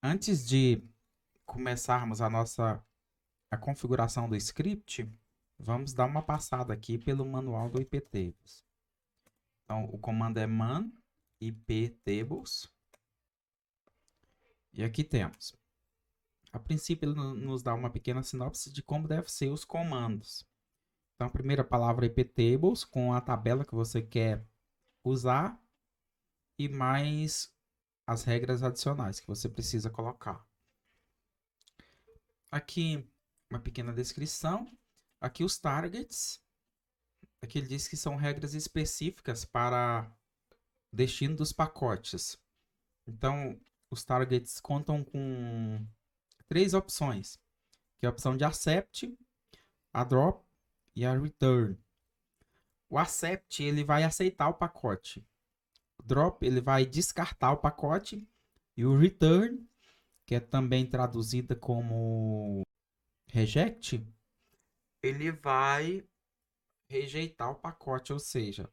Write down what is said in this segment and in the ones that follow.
Antes de começarmos a configuração do script, vamos dar uma passada aqui pelo manual do iptables. Então, o comando é man iptables. E aqui temos. A princípio, ele nos dá uma pequena sinopse de como devem ser os comandos. Então, a primeira palavra é iptables, com a tabela que você quer usar e mais as regras adicionais que você precisa colocar. Aqui, uma pequena descrição. Aqui os targets. Aqui ele diz que são regras específicas para destino dos pacotes. Então, os targets contam com três opções, que é a opção de accept, a drop e a return. O accept ele vai aceitar o pacote. O drop ele vai descartar o pacote e o return, que é também traduzida como reject, ele vai rejeitar o pacote, ou seja,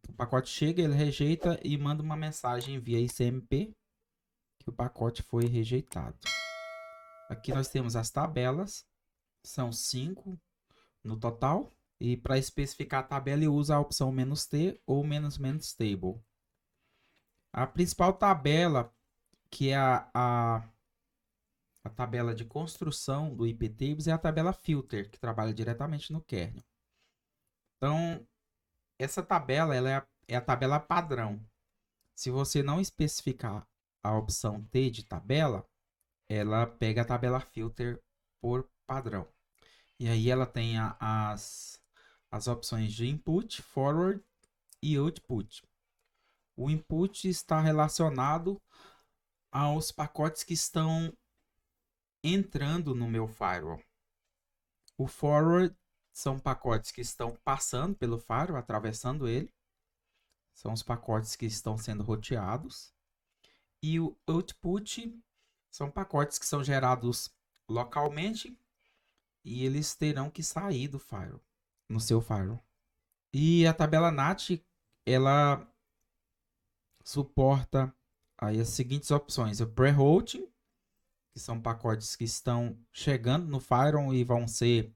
o pacote chega, ele rejeita e manda uma mensagem via ICMP que o pacote foi rejeitado. Aqui nós temos as tabelas, são 5 no total. E para especificar a tabela, ele usa a opção "-t" ou "-table". A principal tabela, que é a tabela de construção do iptables, é a tabela filter, que trabalha diretamente no kernel. Então, essa tabela é a tabela padrão. Se você não especificar a opção T de tabela, ela pega a tabela filter por padrão. E aí ela tem as opções de input, forward e output. O input está relacionado aos pacotes que estão entrando no meu firewall. O forward são pacotes que estão passando pelo firewall, atravessando ele. São os pacotes que estão sendo roteados. E o output são pacotes que são gerados localmente e eles terão que sair do firewall, no seu firewall. E a tabela NAT, ela suporta aí as seguintes opções: o pre-routing, que são pacotes que estão chegando no firewall e vão ser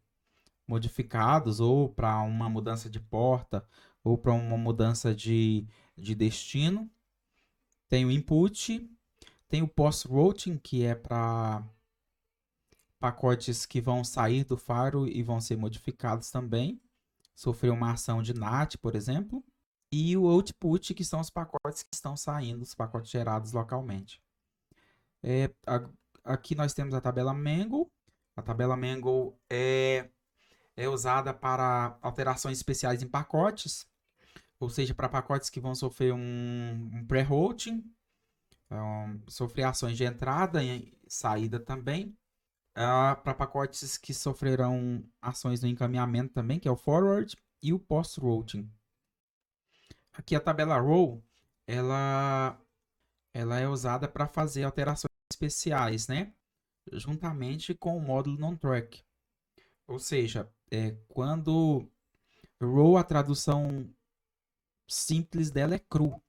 modificados ou para uma mudança de porta ou para uma mudança de destino. Tem o input, tem o post-routing, que é para pacotes que vão sair do firewall e vão ser modificados também, sofrer uma ação de NAT, por exemplo. E o output, que são os pacotes que estão saindo, os pacotes gerados localmente. Aqui nós temos a tabela Mango. A tabela Mango é usada para alterações especiais em pacotes, ou seja, para pacotes que vão sofrer um pré-routing, sofrer ações de entrada e saída também. Para pacotes que sofrerão ações no encaminhamento também, que é o forward e o post-routing. Aqui a tabela row, ela é usada para fazer alterações especiais, né? Juntamente com o módulo non-track. Ou seja, quando row, a tradução simples dela é cru.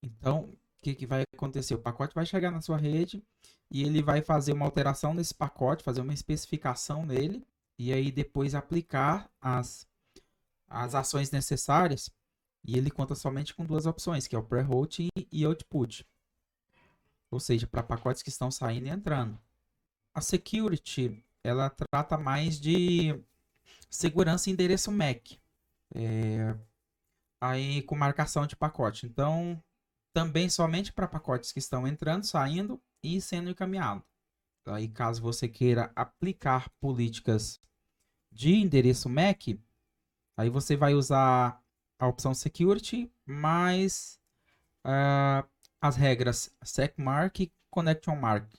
Então, o que vai acontecer? O pacote vai chegar na sua rede e ele vai fazer uma alteração nesse pacote, fazer uma especificação nele, e aí depois aplicar as ações necessárias. E ele conta somente com duas opções, que é o pre-routing e output. Ou seja, para pacotes que estão saindo e entrando. A security, ela trata mais de segurança e endereço MAC. Aí com marcação de pacote. Então, também somente para pacotes que estão entrando, saindo e sendo encaminhados. Aí, caso você queira aplicar políticas de endereço MAC, aí você vai usar a opção Security mais as regras SecMark e ConnectionMark.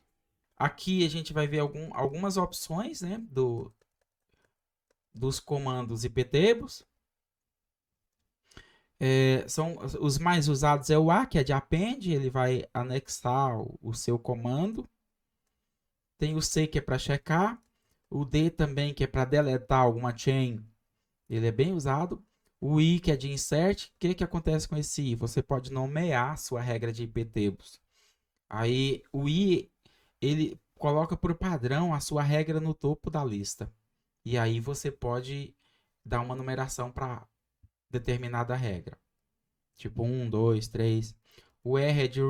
Aqui a gente vai ver algumas opções, né, dos comandos iptables. São os mais usados é o A, que é de append, ele vai anexar o seu comando. Tem o C, que é para checar. O D também, que é para deletar alguma chain, ele é bem usado. O I, que é de insert. O que acontece com esse I? Você pode nomear a sua regra de iptables. Aí o I, ele coloca por padrão a sua regra no topo da lista. E aí você pode dar uma numeração para determinada regra. Tipo 1, 2, 3. O R é de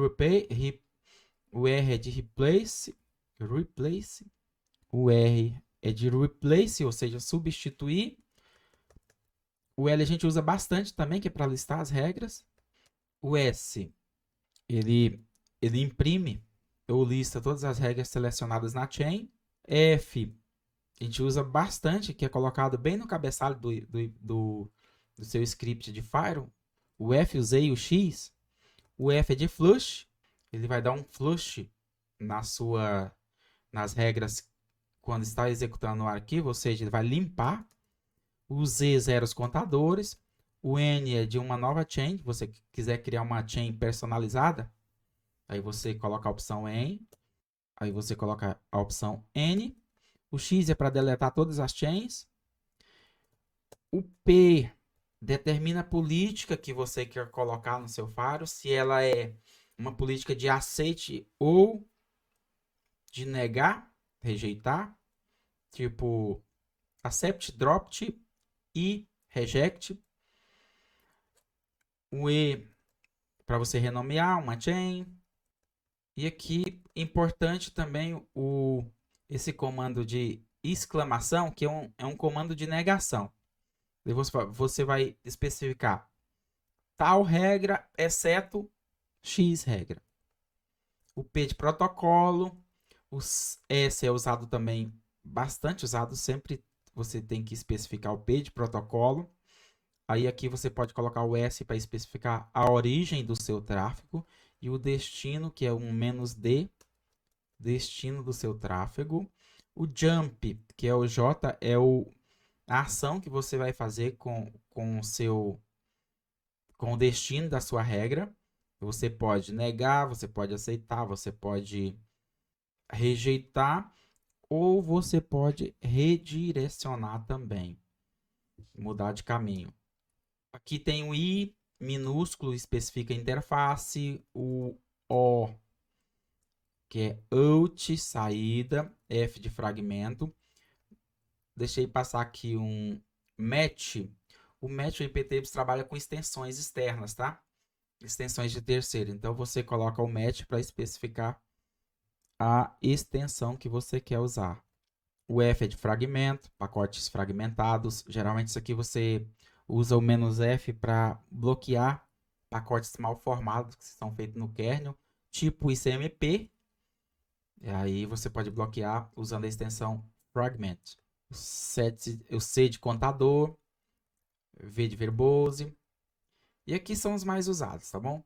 o R é de replace. O R é de replace, ou seja, substituir. O L a gente usa bastante também, que é para listar as regras. O S, ele imprime ou lista todas as regras selecionadas na chain. F, a gente usa bastante, que é colocado bem no cabeçalho do seu script de Firewall. O F, o Z e o X. O F é de flush, ele vai dar um flush nas regras quando está executando o arquivo, ou seja, ele vai limpar. O Z zera os contadores. O N é de uma nova chain, se você quiser criar uma chain personalizada, aí você coloca a opção N, aí você coloca a opção N. O X é para deletar todas as chains. O P determina a política que você quer colocar no seu Firewall, se ela é uma política de aceite ou de negar, rejeitar, tipo accept, dropped e reject. O E para você renomear uma chain. E aqui, importante também esse comando de exclamação, que é um comando de negação. Você vai especificar tal regra, exceto X regra. O P de protocolo, o S é usado também, bastante usado, sempre você tem que especificar o P de protocolo. Aí aqui você pode colocar o S para especificar a origem do seu tráfego e o destino, que é um "-d", destino do seu tráfego. O jump, que é o J, é a ação que você vai fazer com o destino da sua regra. Você pode negar, você pode aceitar, você pode rejeitar ou você pode redirecionar também, mudar de caminho. Aqui tem o I minúsculo, especifica a interface, o O, que é out, saída, F de fragmento. Deixei passar aqui um match. O match, o IPTables trabalha com extensões externas, tá? Extensões de terceiro. Então, você coloca o match para especificar a extensão que você quer usar. O F é de fragmento, pacotes fragmentados. Geralmente, isso aqui você usa o "-f" para bloquear pacotes mal formados que são feitos no kernel, tipo ICMP. E aí você pode bloquear usando a extensão fragment. O C de contador, V de verbose. E aqui são os mais usados, tá bom?